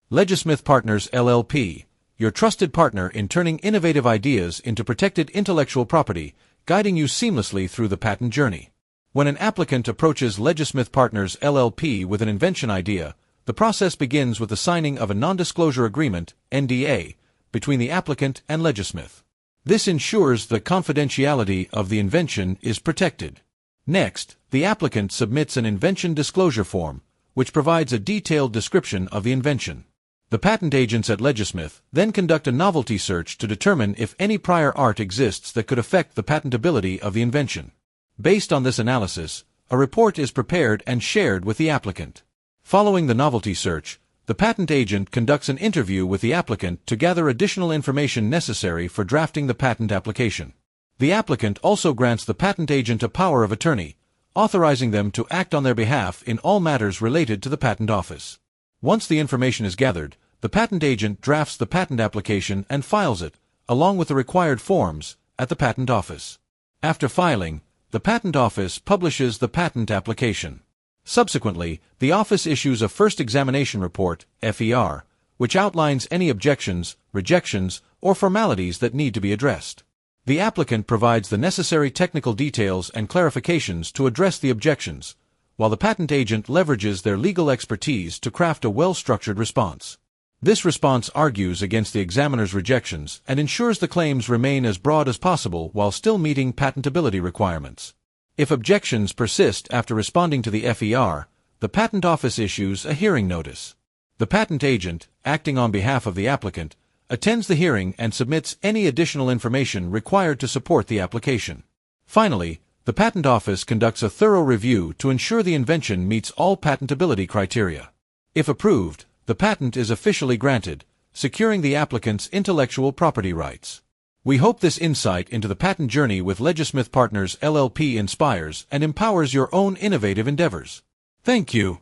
Legismith Partners LLP, your trusted partner in turning innovative ideas into protected intellectual property, guiding you seamlessly through the patent journey. When an applicant approaches Legismith Partners LLP with an invention idea, the process begins with the signing of a non-disclosure agreement, NDA, between the applicant and Legismith. This ensures the confidentiality of the invention is protected. Next, the applicant submits an invention disclosure form, which provides a detailed description of the invention. The patent agents at Legismith then conduct a novelty search to determine if any prior art exists that could affect the patentability of the invention. Based on this analysis, a report is prepared and shared with the applicant. Following the novelty search, the patent agent conducts an interview with the applicant to gather additional information necessary for drafting the patent application. The applicant also grants the patent agent a power of attorney, authorizing them to act on their behalf in all matters related to the patent office. Once the information is gathered, the patent agent drafts the patent application and files it, along with the required forms, at the patent office. After filing, the patent office publishes the patent application. Subsequently, the office issues a first examination report, FER, which outlines any objections, rejections, or formalities that need to be addressed. The applicant provides the necessary technical details and clarifications to address the objections, while the patent agent leverages their legal expertise to craft a well-structured response. This response argues against the examiner's rejections and ensures the claims remain as broad as possible while still meeting patentability requirements. If objections persist after responding to the FER, the Patent Office issues a hearing notice. The patent agent, acting on behalf of the applicant, attends the hearing and submits any additional information required to support the application. Finally, the Patent Office conducts a thorough review to ensure the invention meets all patentability criteria. If approved, the patent is officially granted, securing the applicant's intellectual property rights. We hope this insight into the patent journey with Legismith Partners LLP inspires and empowers your own innovative endeavors. Thank you.